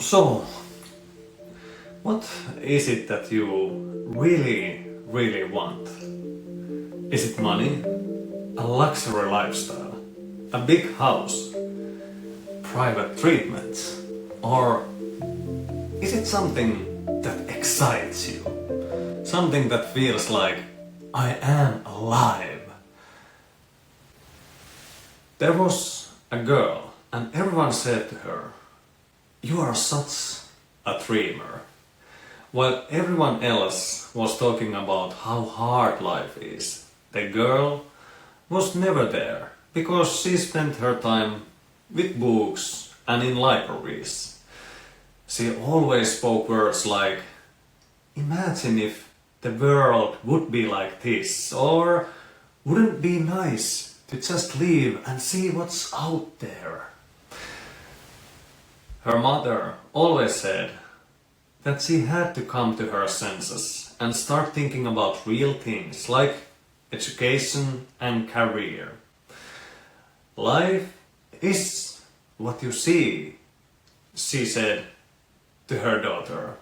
So, what is it that you really want? Is it money? A luxury lifestyle? A big house? Private treatments? Or is it something that excites you? Something that feels like I am alive? There was a girl, and everyone said to her, "You are such a dreamer." While everyone else was talking about how hard life is, the girl was never there because she spent her time with books and in libraries. She always spoke words like, "Imagine if the world would be like this," or "Wouldn't it be nice to just live and see what's out there?" Her mother always said that she had to come to her senses and start thinking about real things like education and career. Life is what you see, she said to her daughter.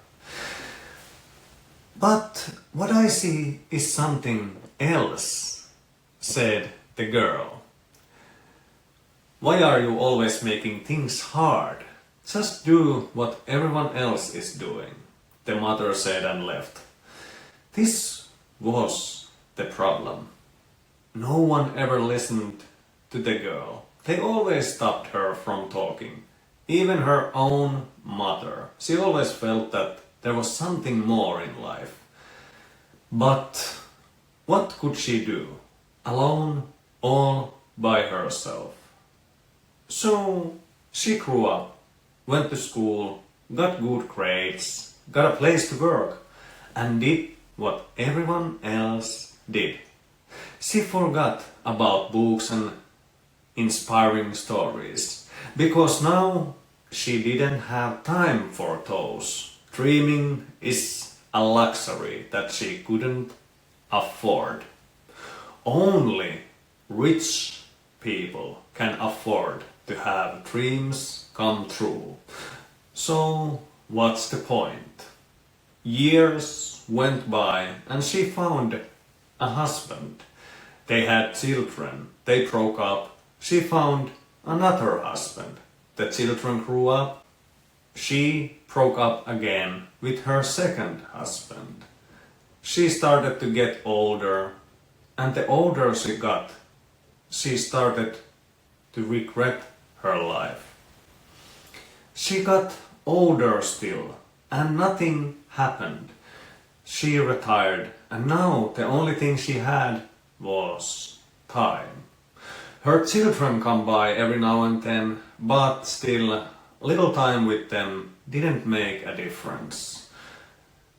"But what I see is something else," said the girl. "Why are you always making things hard? Just do what everyone else is doing," the mother said and left. This was the problem. No one ever listened to the girl. They always stopped her from talking. Even her own mother. She always felt that there was something more in life. But what could she do? Alone, all by herself. So she grew up, went to school, got good grades, got a place to work, and did what everyone else did. She forgot about books and inspiring stories, because now she didn't have time for those. Dreaming is a luxury that she couldn't afford. Only rich people can afford to have dreams come true. So what's the point? Years went by and she found a husband. They had children. They broke up. She found another husband. The children grew up. She broke up again with her second husband. She started to get older, and the older she got, she started to regret her life. She got older still, and nothing happened. She retired, and now the only thing she had was time. Her children come by every now and then, but still, little time with them didn't make a difference.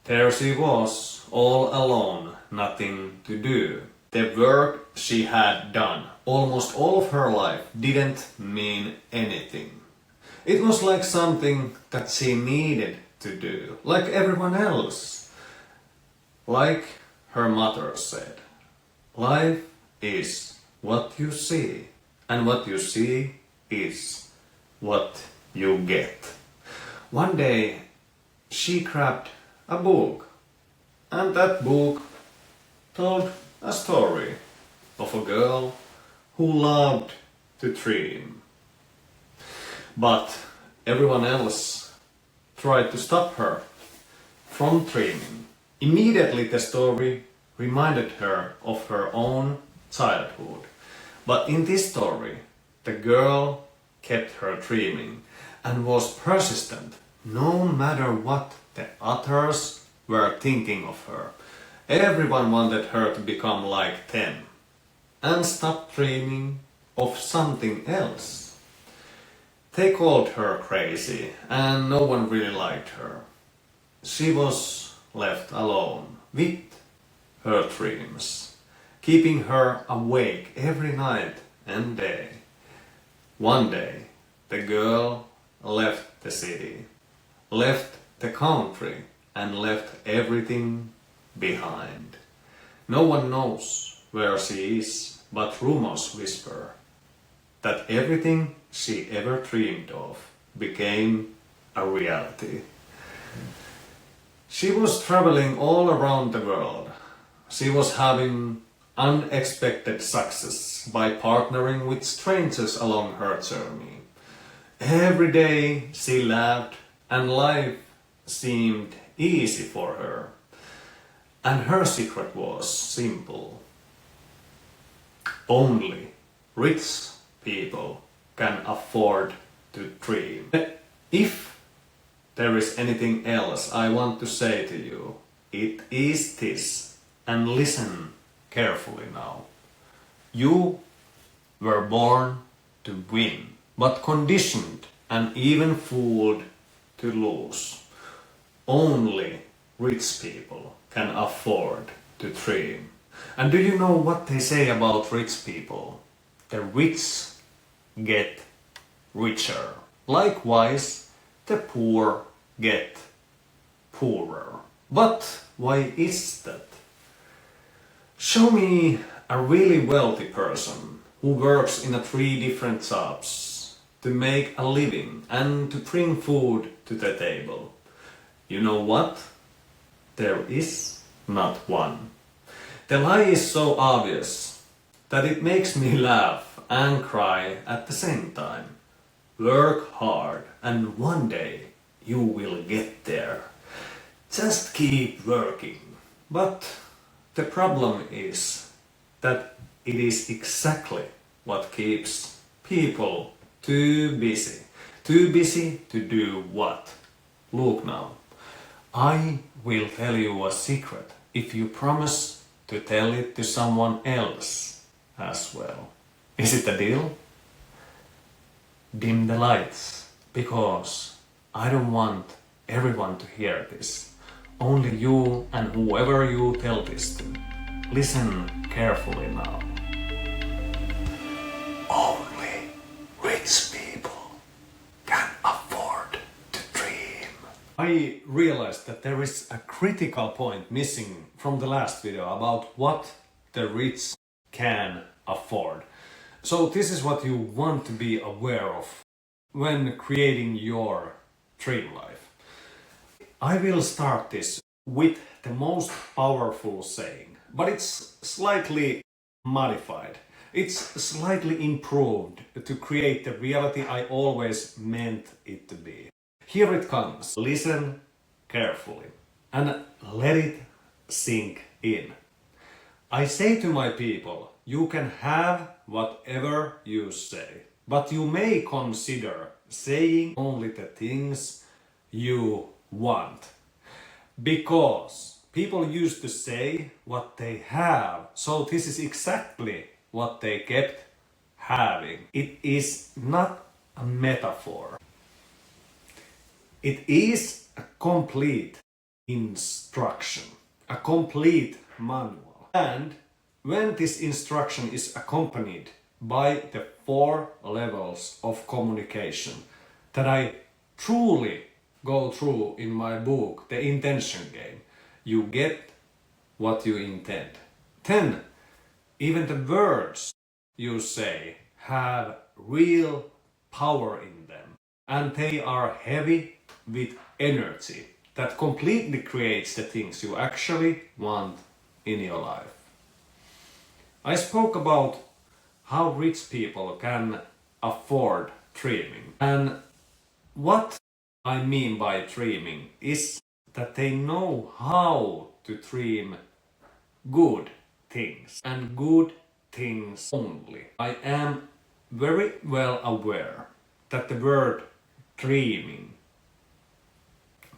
There she was, all alone, nothing to do. The work she had done almost all of her life didn't mean anything. It was like something that she needed to do, like everyone else. Like her mother said, life is what you see, and what you see is what you get. One day she grabbed a book, and that book told a story of a girl who loved to dream. But everyone else tried to stop her from dreaming. Immediately the story reminded her of her own childhood. But in this story, the girl kept her dreaming and was persistent no matter what the others were thinking of her. Everyone wanted her to become like them and stop dreaming of something else. They called her crazy and no one really liked her. She was left alone with her dreams, keeping her awake every night and day. One day, the girl left the city, left the country, and left everything behind. No one knows where she is, but rumors whisper that everything she ever dreamed of became a reality. She was traveling all around the world. She was having unexpected success by partnering with strangers along her journey. Every day she laughed and life seemed easy for her. And her secret was simple. Only rich people can afford to dream. If there is anything else I want to say to you, it is this, and listen carefully now. You were born to win, but conditioned and even fooled to lose. Only rich people can afford to dream. And do you know what they say about rich people? The rich get richer. Likewise, the poor get poorer. But why is that? Show me a really wealthy person who works in 3 different jobs to make a living and to bring food to the table. You know what? There is not one. The lie is so obvious that it makes me laugh and cry at the same time. Work hard and one day you will get there. Just keep working. But the problem is that it is exactly what keeps people too busy. Too busy to do what? Look now. I will tell you a secret if you promise to tell it to someone else as well. Is it a deal? Dim the lights, because I don't want everyone to hear this. Only you and whoever you tell this to. Listen carefully now. Only rich people can afford to dream. I realized that there is a critical point missing from the last video about what the rich can afford. So this is what you want to be aware of when creating your dream life. I will start this with the most powerful saying, but it's slightly modified. It's slightly improved to create the reality I always meant it to be. Here it comes. Listen carefully and let it sink in. I say to my people, you can have whatever you say, but you may consider saying only the things you want. Because people used to say what they have, so this is exactly what they kept having. It is not a metaphor. It is a complete instruction, a complete manual. And when this instruction is accompanied by the 4 levels of communication that I truly go through in my book, The Intention Game, you get what you intend. Then, even the words you say have real power in them, and they are heavy with energy that completely creates the things you actually want in your life. I spoke about how rich people can afford dreaming, and what I mean by dreaming is that they know how to dream good things and good things only. I am very well aware that the word dreaming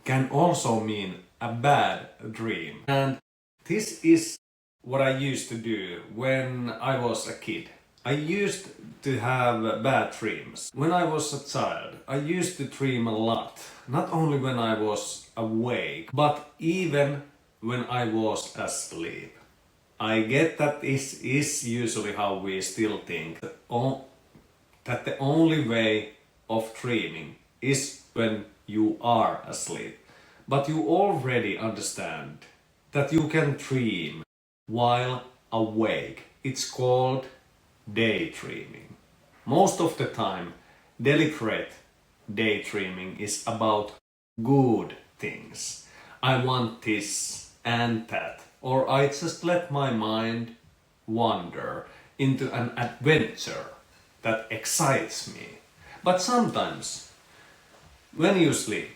can also mean a bad dream, and this is what I used to do when I was a kid. I used to have bad dreams. When I was a child, I used to dream a lot. Not only when I was awake, but even when I was asleep. I get that this is usually how we still think, that the only way of dreaming is when you are asleep. But you already understand that you can dream while awake. It's called daydreaming. Most of the time, deliberate daydreaming is about good things. I want this and that, or I just let my mind wander into an adventure that excites me. But sometimes, when you sleep,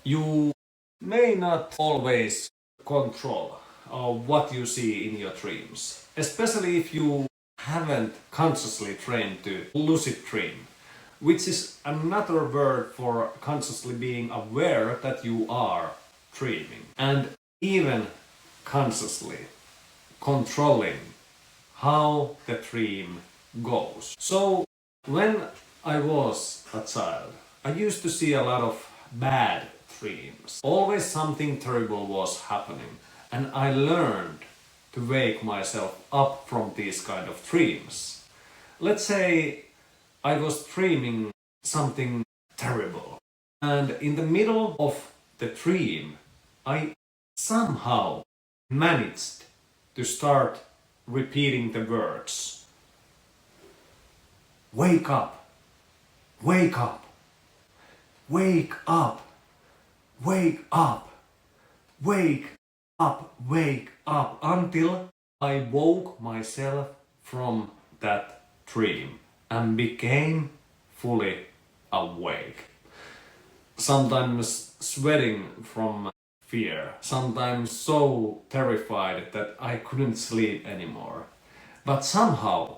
you may not always control what you see in your dreams, especially if you haven't consciously trained to lucid dream, which is another word for consciously being aware that you are dreaming, and even consciously controlling how the dream goes. So, when I was a child, I used to see a lot of bad dreams. Always something terrible was happening, and I learned to wake myself up from these kind of dreams. Let's say I was dreaming something terrible, and in the middle of the dream, I somehow managed to start repeating the words: wake up, wake up, wake up, wake up, wake up, wake up, until I woke myself from that dream and became fully awake. Sometimes sweating from fear, sometimes so terrified that I couldn't sleep anymore. But somehow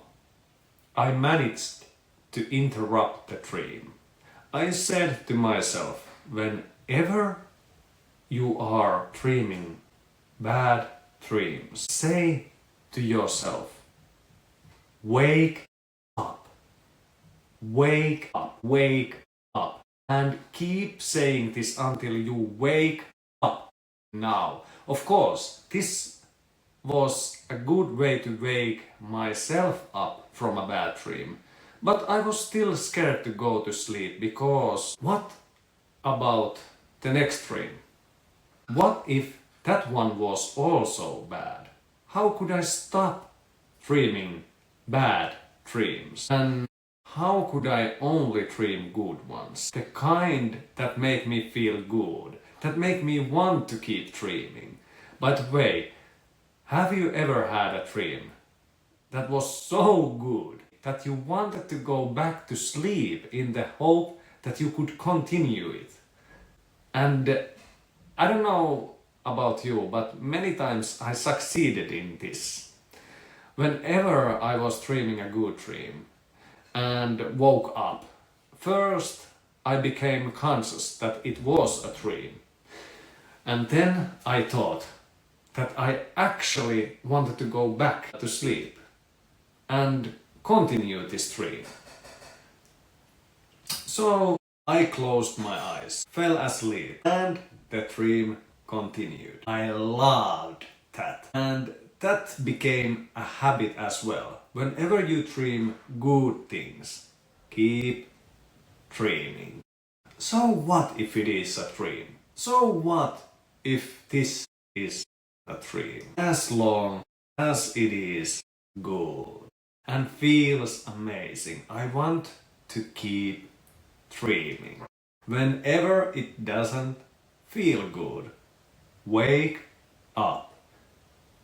I managed to interrupt the dream. I said to myself, whenever you are dreaming bad dreams, say to yourself, wake up, wake up, wake up. And keep saying this until you wake up. Now, of course, this was a good way to wake myself up from a bad dream. But I was still scared to go to sleep, because what about the next dream? What if that one was also bad? How could I stop dreaming bad dreams? And how could I only dream good ones? The kind that make me feel good, that make me want to keep dreaming. By the way, have you ever had a dream that was so good that you wanted to go back to sleep in the hope that you could continue it? And I don't know about you, but many times I succeeded in this. Whenever I was dreaming a good dream and woke up, first I became conscious that it was a dream. And then I thought that I actually wanted to go back to sleep and continue this dream. So I closed my eyes, fell asleep, and the dream continued. I loved that. And that became a habit as well. Whenever you dream good things, keep dreaming. So what if it is a dream? So what if this is a dream? As long as it is good and feels amazing, I want to keep dreaming. Whenever it doesn't feel good, wake up.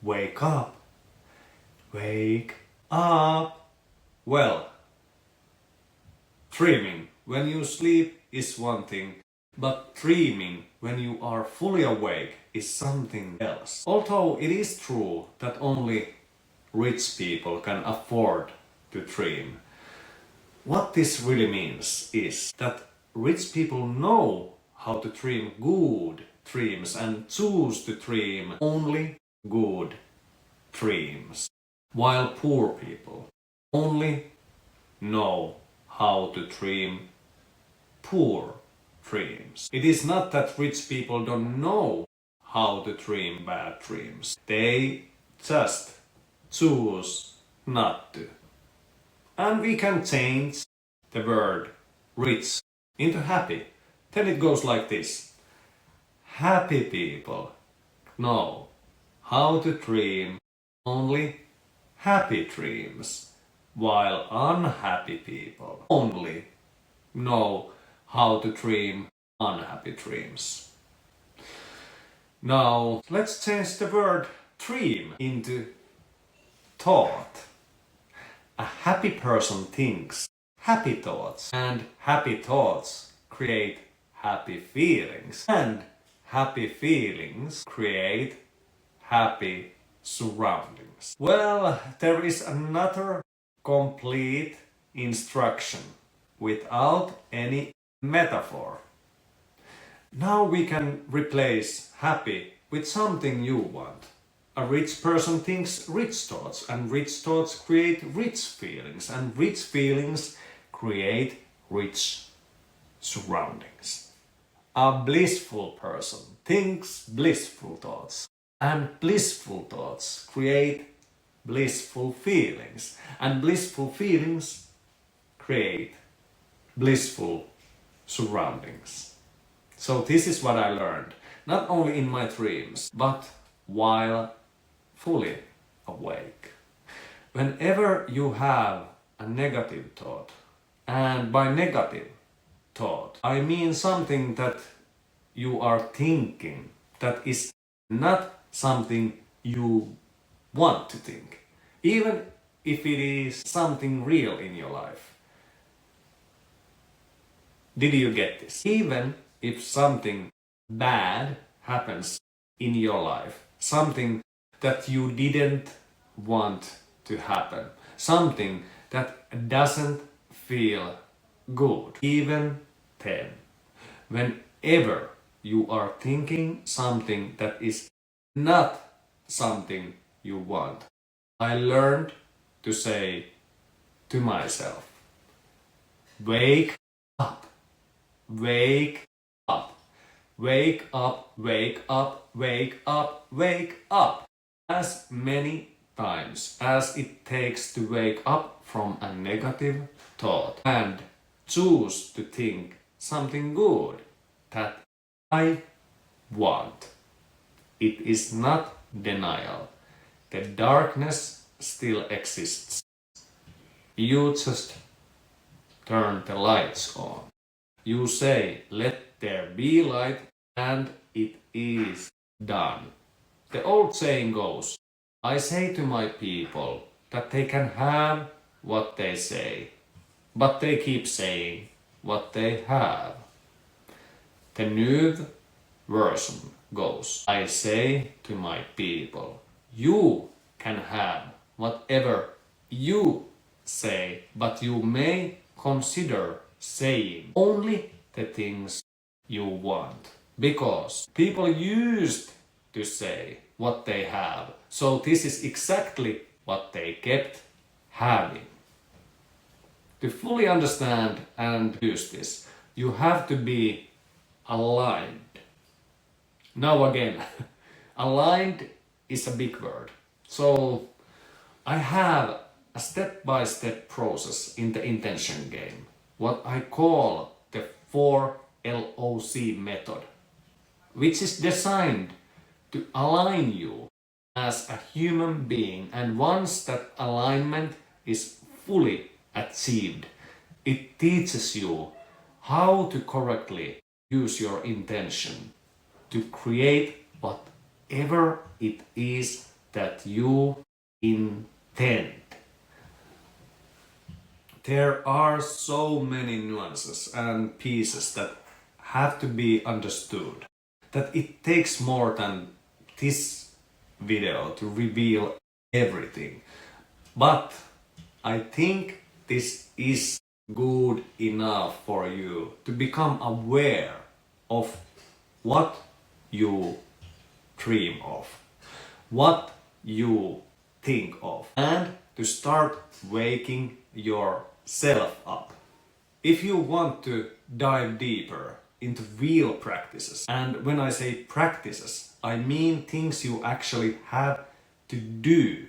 Wake up. Wake up. Well, dreaming when you sleep is one thing, but dreaming when you are fully awake is something else. Although it is true that only rich people can afford to dream, what this really means is that rich people know how to dream good dreams and choose to dream only good dreams, while poor people only know how to dream poor dreams. It is not that rich people don't know how to dream bad dreams. They just choose not to. And we can change the word rich into happy. Then it goes like this. Happy people know how to dream only happy dreams, while unhappy people only know how to dream unhappy dreams. Now, let's change the word dream into thought. A happy person thinks happy thoughts, and happy thoughts create happy feelings, and happy feelings create happy surroundings. Well, there is another complete instruction without any metaphor. Now we can replace happy with something you want. A rich person thinks rich thoughts, and rich thoughts create rich feelings, and rich feelings create rich surroundings. A blissful person thinks blissful thoughts, and blissful thoughts create blissful feelings, and blissful feelings create blissful surroundings. So this is what I learned, not only in my dreams, but while fully awake. Whenever you have a negative thought, and by negative thought, I mean something that you are thinking that is not something you want to think, even if it is something real in your life. Did you get this? Even if something bad happens in your life, something that you didn't want to happen, something that doesn't feel good, even then, whenever you are thinking something that is not something you want, I learned to say to myself, wake up, wake up, wake up, wake up, wake up, wake up. As many times as it takes to wake up from a negative thought and choose to think something good that I want. It is not denial. The darkness still exists. You just turn the lights on. You say, let there be light, and it is done. The old saying goes, I say to my people that they can have what they say, but they keep saying what they have. The new version goes, I say to my people, you can have whatever you say, but you may consider saying only the things you want. Because people used to say what they have, so this is exactly what they kept having. To fully understand and use this, you have to be aligned. Now again, aligned is a big word. So I have a step-by-step process in the intention game, what I call the 4LOC method, which is designed to align you as a human being, and once that alignment is fully achieved, it teaches you how to correctly use your intention to create whatever it is that you intend. There are so many nuances and pieces that have to be understood that it takes more than this video to reveal everything. But I think this is good enough for you to become aware of what you dream of, what you think of, and to start waking yourself up. If you want to dive deeper into real practices, and when I say practices, I mean things you actually have to do.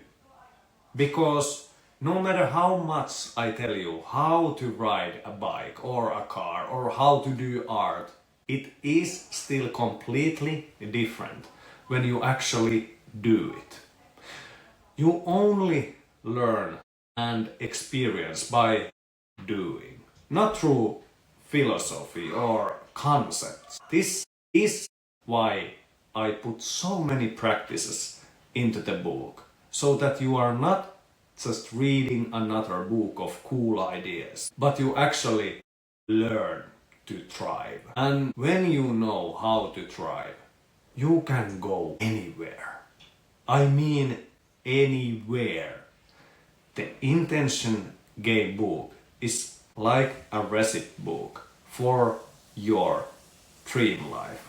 Because no matter how much I tell you how to ride a bike or a car or how to do art, it is still completely different when you actually do it. You only learn and experience by doing, not through philosophy or concepts. This is why I put so many practices into the book, so that you are not just reading another book of cool ideas, but you actually learn to thrive. And when you know how to thrive, you can go anywhere. I mean anywhere. The Intention Game book is like a recipe book for your dream life.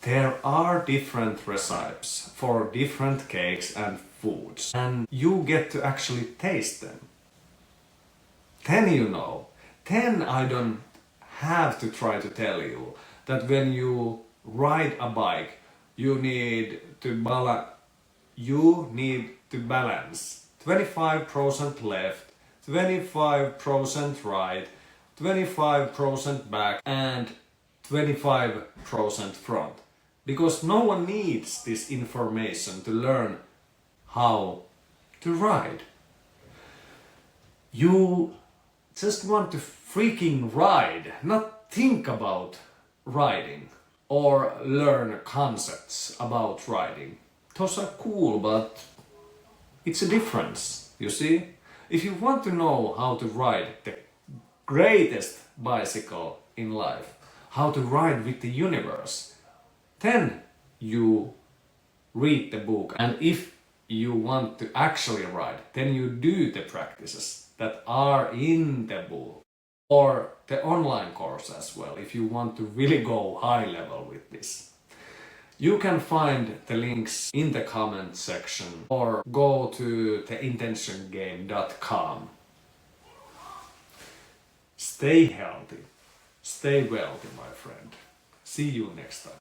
There are different recipes for different cakes and foods, and you get to actually taste them. Then I don't have to try to tell you that when you ride a bike, you need to balance 25% left, 25% right, 25% back, and 25% front. Because no one needs this information to learn how to ride. You just want to freaking ride, not think about riding or learn concepts about riding. Those are cool, but it's a difference, you see? If you want to know how to ride the greatest bicycle in life, how to ride with the universe, then you read the book. And if you want to actually ride, then you do the practices that are in the book or the online course as well, if you want to really go high level with this. You can find the links in the comment section or go to theintentiongame.com. Stay healthy, stay wealthy, my friend. See you next time.